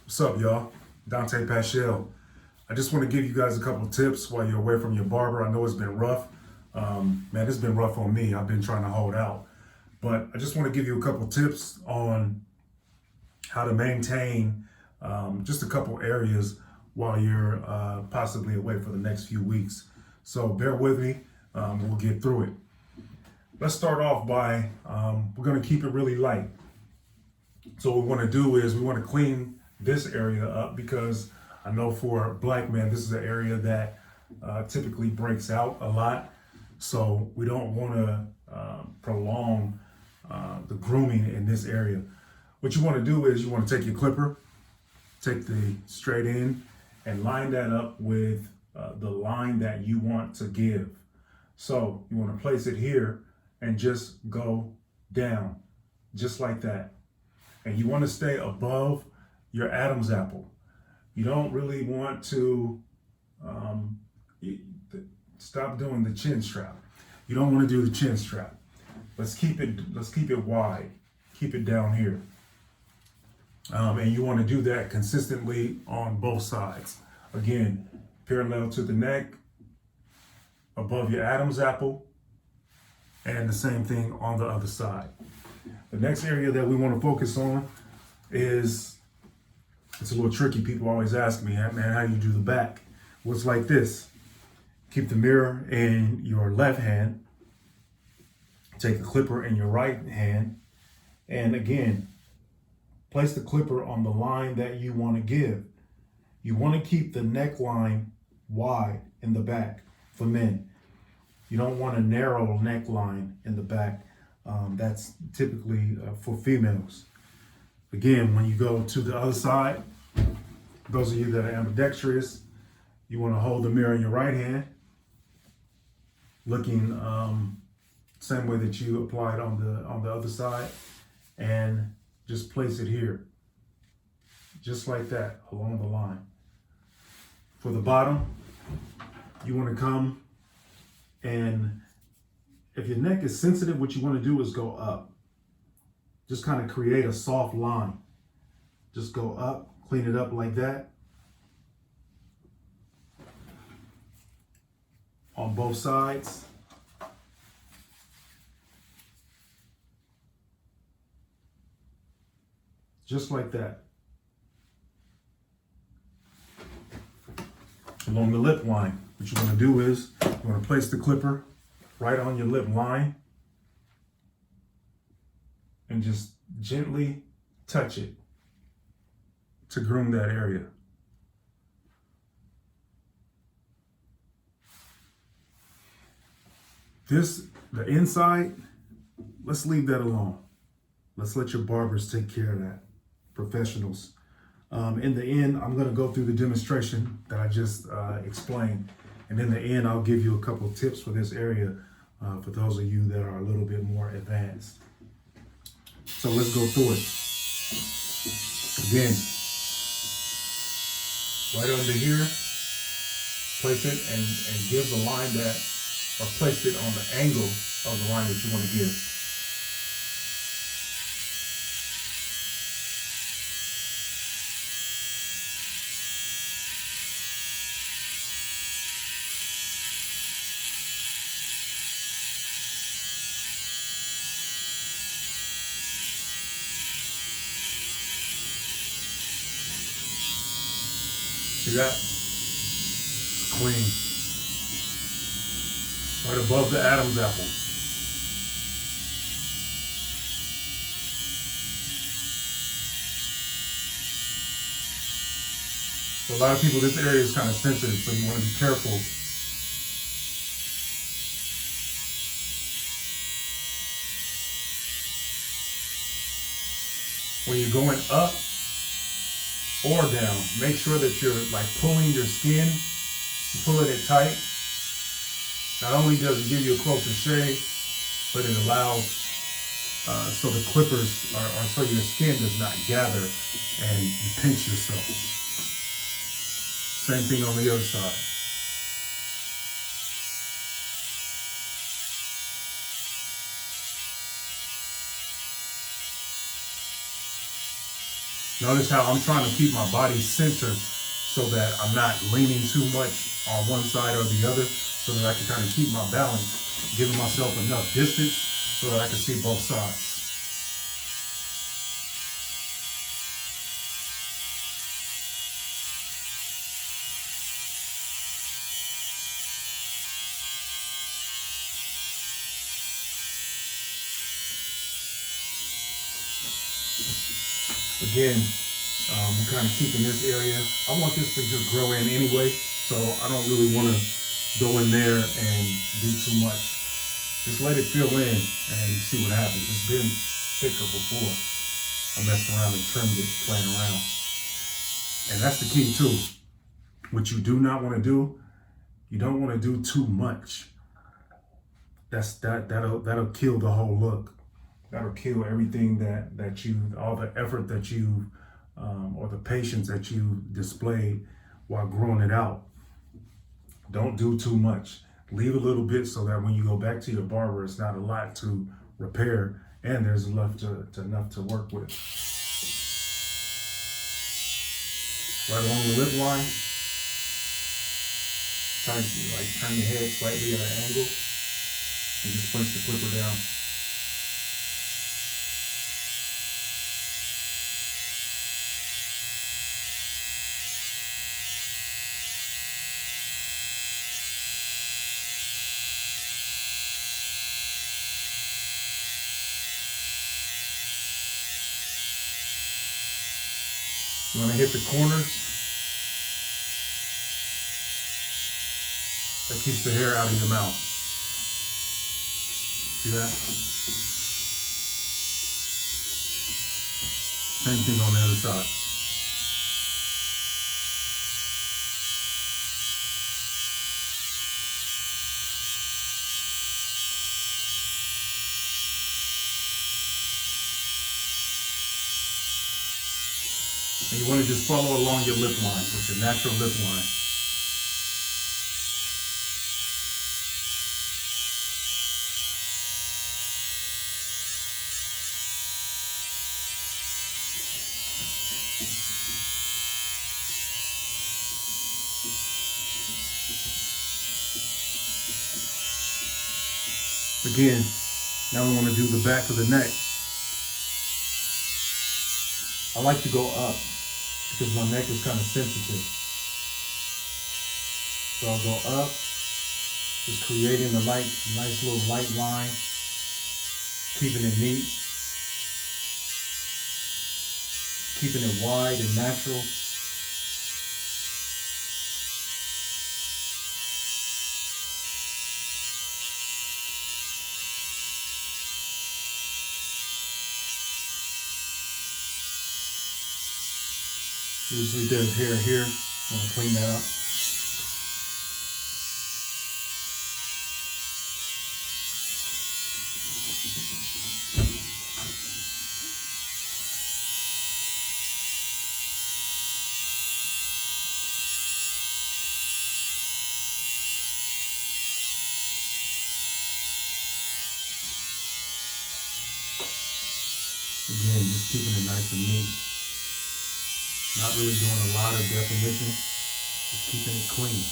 What's up, y'all? Dante Paschel. I just want to give you guys a couple tips while you're away from your barber. I know it's been rough. Man, it's been rough on me. I've been trying to hold out. But I just want to give you a couple tips on how to maintain just a couple areas while you're possibly away for the next few weeks. So bear with me. We'll get through it. Let's start off by, we're going to keep it really light. So what we want to do is we want to clean this area up because I know for black men, this is an area that typically breaks out a lot. So we don't want to prolong the grooming in this area. What you want to do is you want to take your clipper, take the straight end and line that up with the line that you want to give. So you want to place it here and just go down just like that. And you want to stay above your Adam's apple. You don't really want to stop doing the chin strap. You don't want to do the chin strap. Let's keep it wide. Keep it down here. And you want to do that consistently on both sides. Again, parallel to the neck, above your Adam's apple, and the same thing on the other side. The next area that we want to focus on is, it's a little tricky. People always ask me, man, how do you do the back? Well, it's like this. Keep the mirror in your left hand. Take a clipper in your right hand. And again, place the clipper on the line that you want to give. You want to keep the neckline wide in the back for men. You don't want a narrow neckline in the back. That's typically for females. Again, when you go to the other side, those of you that are ambidextrous, you want to hold the mirror in your right hand, looking same way that you applied on the other side, and just place it here, just like that, along the line. For the bottom, you want to come, and if your neck is sensitive, what you want to do is go up. Just kind of create a soft line. Just go up, clean it up like that. On both sides. Just like that. Along the lip line, what you want to do is you want to place the clipper right on your lip line and just gently touch it to groom that area. The inside, let's leave that alone. Let's let your barbers take care of that, professionals. In the end, I'm gonna go through the demonstration that I just explained. And in the end, I'll give you a couple of tips for this area for those of you that are a little bit more advanced. So let's go through it. Again, right under here, place it and give the line that, or place it on the angle of the line that you want to give. See that? It's clean. Right above the Adam's apple. For a lot of people, this area is kind of sensitive, so you want to be careful. When you're going up or down, make sure that you're like pulling your skin, pulling it tight. Not only does it give you a closer shave, but it allows so the clippers are so your skin does not gather and you pinch yourself. Same thing on the other side. Notice how I'm trying to keep my body centered so that I'm not leaning too much on one side or the other, so that I can kind of keep my balance, giving myself enough distance so that I can see both sides. Again, I'm kind of keeping this area. I want this to just grow in anyway, so I don't really want to go in there and do too much. Just let it fill in and see what happens. It's been thicker before. I messed around and trimmed it, playing around. And that's the key too. What you do not want to do, you don't want to do too much. That'll kill the whole look. That'll kill everything that you, all the effort that you, or the patience that you displayed while growing it out. Don't do too much. Leave a little bit so that when you go back to your barber, it's not a lot to repair and there's enough to work with. Right along the lip line. Turn your head slightly at an angle and just place the clipper down. You want to hit the corners. That keeps the hair out of your mouth. See that? Same thing on the other side. And you want to just follow along your lip line with your natural lip line. Again, now we want to do the back of the neck. I like to go up because my neck is kind of sensitive. So I'll go up, just creating a nice little light line, keeping it neat, keeping it wide and natural. Usually there's hair here. I want to clean that up. Again, just keeping it nice and neat. Not really doing a lot of definition, just keeping it clean.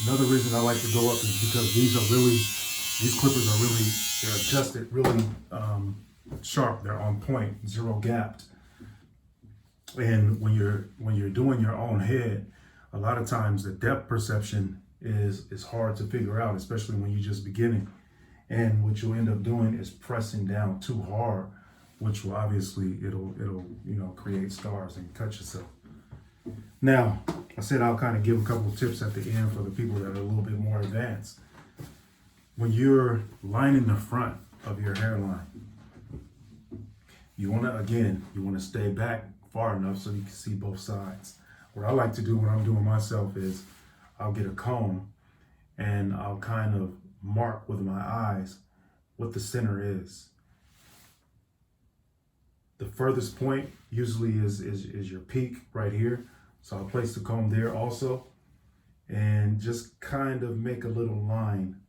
Another reason I like to go up is because these clippers are really, they're adjusted really sharp. They're on point, zero gapped. And when you're doing your own head, a lot of times the depth perception is hard to figure out, especially when you're just beginning. And what you'll end up doing is pressing down too hard, which will obviously it'll create scars and cut yourself. Now, I said I'll kind of give a couple of tips at the end for the people that are a little bit more advanced. When you're lining the front of your hairline, you want to stay back far enough so you can see both sides. What I like to do when I'm doing myself is I'll get a comb and I'll kind of mark with my eyes what the center is. The furthest point usually is your peak right here. So I'll place the comb there also, and just kind of make a little line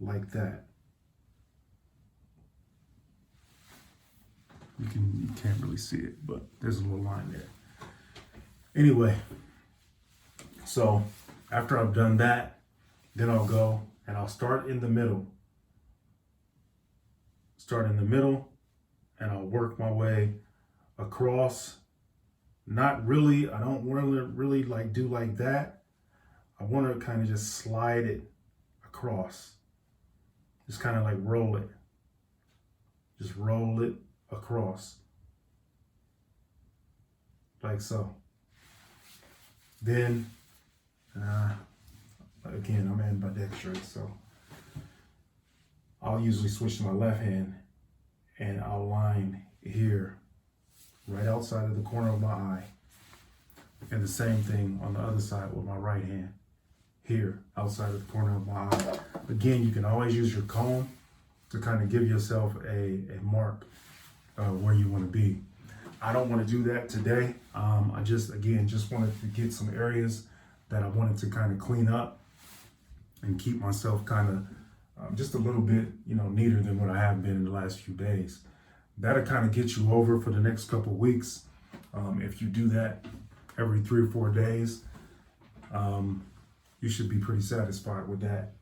like that. You can't really see it, but there's a little line there. Anyway, so after I've done that, then I'll go and I'll start in the middle. Start in the middle, and I'll work my way across. Not really, I don't want to really like do like that. I want to kind of just slide it across. Just kind of like roll it. Just roll it across. Like so. Then, again, I'm ambidextrous, so I'll usually switch to my left hand, and I'll line here, right outside of the corner of my eye. And the same thing on the other side with my right hand, here, outside of the corner of my eye. Again, you can always use your comb to kind of give yourself a mark where you want to be. I don't want to do that today. I just wanted to get some areas that I wanted to kind of clean up and keep myself kind of just a little bit, neater than what I have been in the last few days. That'll kind of get you over for the next couple weeks. If you do that every 3 or 4 days, you should be pretty satisfied with that.